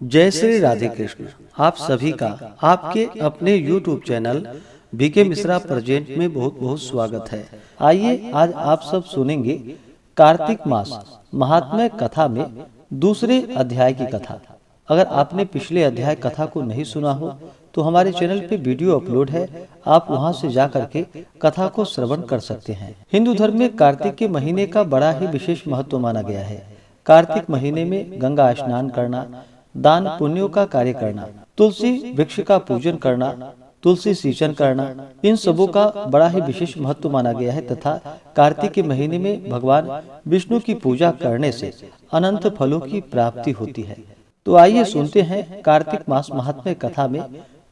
जय श्री राधे कृष्ण। आप सभी का आपके अपने YouTube channel BK Mishra present में बहुत बहुत स्वागत है। आइए आज आप सब सुनेंगे कार्तिक मास महात्म्य कथा में दूसरे अध्याय की कथा। अगर आपने पिछले अध्याय कथा को नहीं सुना हो तो हमारे चैनल पे वीडियो अपलोड है, आप वहां से जा करके कथा को श्रवण कर सकते हैं। हिंदू धर्म में कार्तिक के महीने का बड़ा ही विशेष महत्व माना गया है। कार्तिक महीने में गंगा स्नान करना, दान पुण्यों का कार्य करना, तुलसी वृक्ष का पूजन करना, तुलसी सिंचन करना, इन सबों का बड़ा ही विशेष महत्व माना गया है तथा कार्तिक के महीने में भगवान विष्णु की पूजा करने से अनंत फलों की प्राप्ति होती है। तो आइए सुनते हैं कार्तिक मास महात्म्य कथा में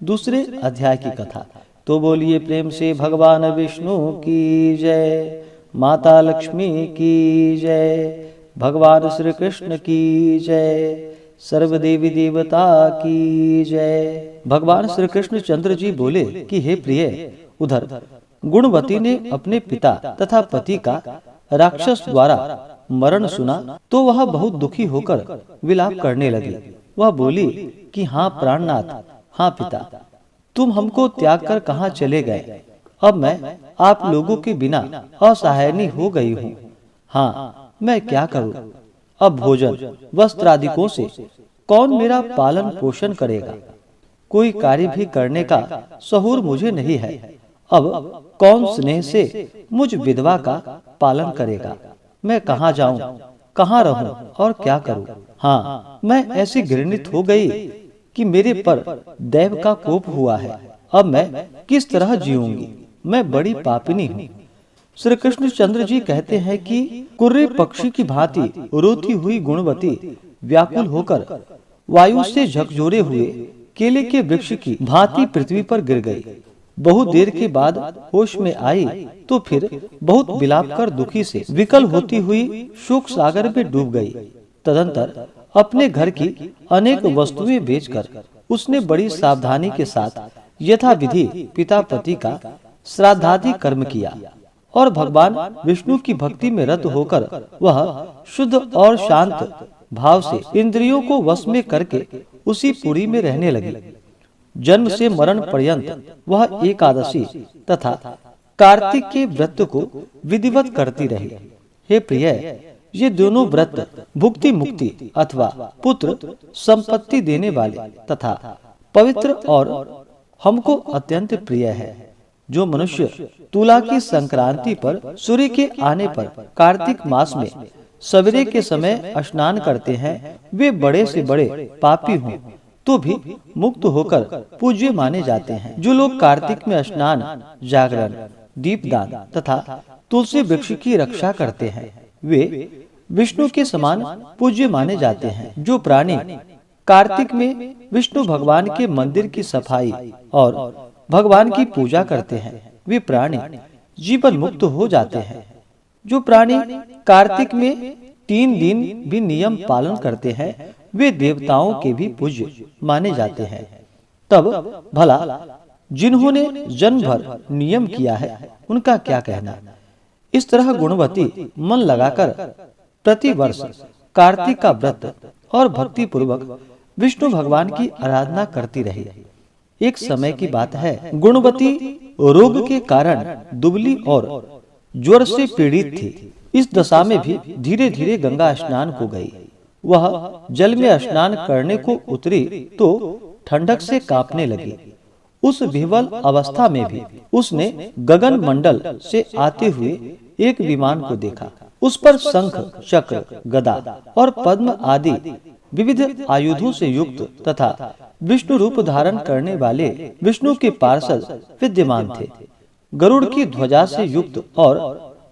दूसरे अध्याय की कथा। तो बोलिए प्रेम से भगवान विष्णु की जय, माता लक्ष्मी की जय, भगवान श्री कृष्ण की जय, सर्व देवी देवता की जय। भगवान श्री कृष्ण चंद्र जी बोले कि हे प्रिय, उधर गुणवती ने अपने पिता तथा पति का राक्षस द्वारा मरण सुना तो वह बहुत दुखी होकर विलाप करने लगी। वह बोली कि हाँ प्राणनाथ, हाँ पिता, तुम हमको त्याग कर कहाँ चले गए। अब मैं आप लोगों के बिना असहायनी हो गई हूँ। हाँ, मैं क्या करूँ। अब भोजन वस्त्र आदिकों से कौन मेरा पालन पोषण करेगा। कोई कार्य भी करने का सहूर मुझे नहीं है। अब कौन स्नेह से मुझ विधवा का पालन करेगा। मैं कहाँ जाऊँ, कहाँ रहूं और क्या करूं। हाँ, मैं ऐसी घृणित हो गई कि मेरे पर दैव का कोप हुआ है। अब मैं किस तरह जीऊंगी। मैं बड़ी पापिनी हूँ। श्री कृष्ण चंद्र जी कहते हैं कि कुर्रे पक्षी की भांति रोती हुई गुणवती व्याकुल होकर वायु से झकझोरे हुए केले के वृक्ष की भांति पृथ्वी पर गिर गई। बहुत देर के बाद होश में आई तो फिर बहुत विलाप कर दुखी से विकल होती हुई शोक सागर में डूब गई। तदंतर अपने घर की अनेक वस्तुएं बेचकर उसने बड़ी सावधानी के साथ यथाविधि पिता पति का श्राद्धादि कर्म किया और भगवान विष्णु की भक्ति में रत होकर वह शुद्ध और शांत भाव से इंद्रियों को वश में करके उसी पुरी में रहने लगी। जन्म से मरण पर्यंत वह एकादशी तथा कार्तिक के व्रत को विधिवत करती रही। हे प्रिय, ये दोनों व्रत भुक्ति मुक्ति अथवा पुत्र संपत्ति देने वाले तथा पवित्र और हमको अत्यंत प्रिय है। जो मनुष्य तुला की संक्रांति पर सूर्य के आने पर कार्तिक मास में सवेरे के समय स्नान करते हैं, वे बड़े से बड़े पापी हों तो भी मुक्त होकर पूज्य माने जाते हैं। जो लोग कार्तिक में स्नान, जागरण, दीपदान तथा तुलसी वृक्ष की रक्षा करते हैं, वे विष्णु के समान पूज्य माने जाते हैं। जो प्राणी कार्तिक में विष्णु भगवान के मंदिर की सफाई और भगवान की पूजा करते हैं, वे प्राणी जीवन मुक्त हो जाते हैं। जो प्राणी कार्तिक में 3 दिन भी नियम पालन करते हैं, वे देवताओं के भी पूज्य माने जाते हैं। तब भला जिन्होंने जन्म भर नियम किया है उनका क्या कहना। इस तरह गुणवती मन लगाकर प्रति वर्ष कार्तिक का व्रत और भक्ति पूर्वक विष्णु भगवान की आराधना करती रही। एक समय की बात है, गुणवती रोग के कारण दुबली और ज्वर से पीड़ित थी। इस दशा में भी धीरे धीरे गंगा स्नान को गई। वह जल में स्नान करने को उतरी तो ठंडक से कांपने लगी। उस विह्वल अवस्था में भी उसने गगन मंडल से आते हुए एक विमान को देखा। उस पर शंख, चक्र, गदा और पद्म आदि विविध आयुधों से युक्त तथा विष्णु रूप धारण करने वाले विष्णु के पार्षद विद्यमान थे। गरुड़ की ध्वजा से युक्त और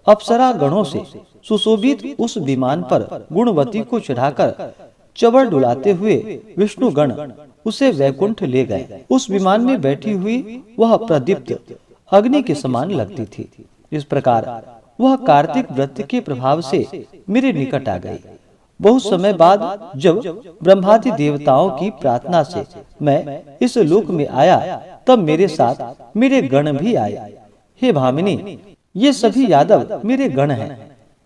अप्सरा गणों से सुशोभित उस विमान पर गुणवती को चढ़ाकर चबर डुलाते हुए विष्णु गण उसे वैकुंठ ले गए। उस विमान में बैठी हुई वह प्रदीप्त अग्नि के समान लगती थी। इस प्रकार वह कार्तिक व्रत के प्रभाव से मेरे निकट आ गई। बहुत समय बाद जब ब्रह्मादि देवताओं की प्रार्थना से मैं इस लोक में आया, तब मेरे साथ मेरे गण भी आए। हे भामिनी, ये सभी यादव मेरे गण हैं।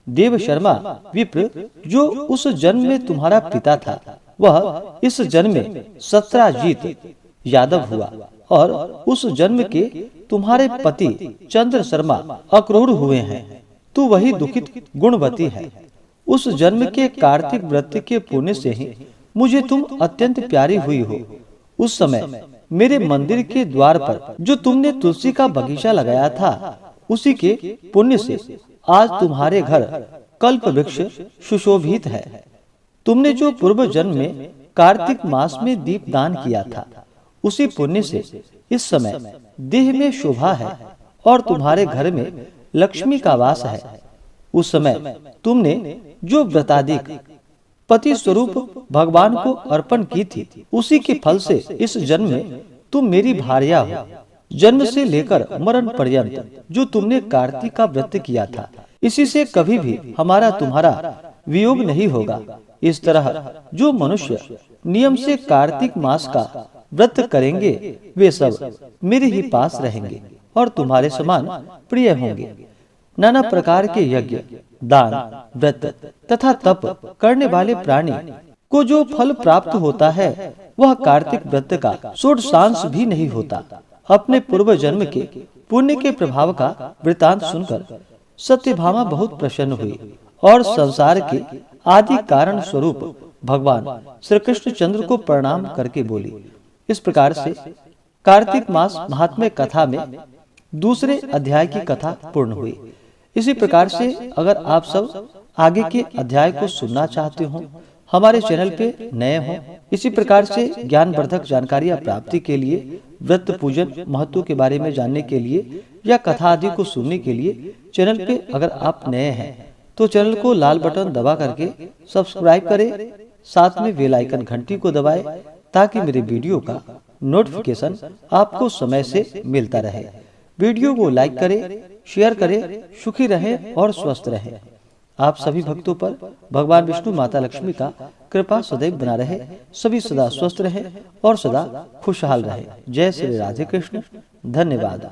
देव शर्मा विप्र जो उस जन्म में तुम्हारा पिता था, वह इस जन्म में सत्राजीत यादव हुआ और उस जन्म के तुम्हारे पति चंद्र शर्मा अक्रूर हुए हैं। तू वही दुखित गुणवती है। उस जन्म के कार्तिक व्रत के पुण्य से ही मुझे तुम अत्यंत प्यारी हुई हो। उस समय मेरे मंदिर के द्वार पर जो तुमने तुलसी का बगीचा लगाया था, उसी के पुण्य से आज तुम्हारे घर कल्प वृक्ष सुशोभित है। तुमने जो पूर्व जन्म में कार्तिक मास में दीप दान किया था, उसी पुण्य से इस समय देह में शोभा है और तुम्हारे घर में लक्ष्मी का वास है। उस समय तुमने जो व्रतादिक पति स्वरूप भगवान को अर्पण की थी, उसी के फल से इस जन्म में तुम मेरी भार्या हो। जन्म से लेकर मरण पर्यंत जो तुमने कार्तिक का व्रत किया था, इसी से कभी भी हमारा तुम्हारा वियोग नहीं होगा। इस तरह जो मनुष्य नियम से कार्तिक मास का व्रत करेंगे, वे सब मेरे ही पास रहेंगे और तुम्हारे समान प्रिय होंगे। नाना प्रकार के यज्ञ, दान, व्रत तथा तप करने वाले प्राणी को जो फल प्राप्त होता है, वह कार्तिक व्रत का षोडशांश भी नहीं होता। अपने पूर्व जन्म के पुण्य के प्रभाव का वृतांत सुनकर सत्यभामा बहुत प्रसन्न हुई और संसार के आदि कारण स्वरूप भगवान श्री कृष्ण चंद्र को प्रणाम करके बोली। इस प्रकार से कार्तिक मास महात्म्य कथा में दूसरे अध्याय की कथा पूर्ण हुई। इसी प्रकार से अगर आप सब आगे के अध्याय को सुनना चाहते हो, हमारे चैनल पे नए हो, इसी प्रकार से ज्ञानवर्धक जानकारियां प्राप्ति के लिए, व्रत पूजन महत्व के बारे में जानने के लिए या कथा आदि को सुनने के लिए चैनल पे अगर आप नए हैं तो चैनल को लाल बटन दबा करके सब्सक्राइब करें, साथ में बेल आइकन घंटी को दबाएं ताकि मेरे वीडियो का नोटिफिकेशन आपको समय से मिलता रहे। वीडियो को लाइक करें, शेयर करें, सुखी रहें और स्वस्थ रहें। आप सभी भक्तों पर भगवान विष्णु माता लक्ष्मी का कृपा सदैव बना रहे। सभी सदा स्वस्थ रहें और सदा खुशहाल रहें। जय श्री राधे कृष्ण। धन्यवाद।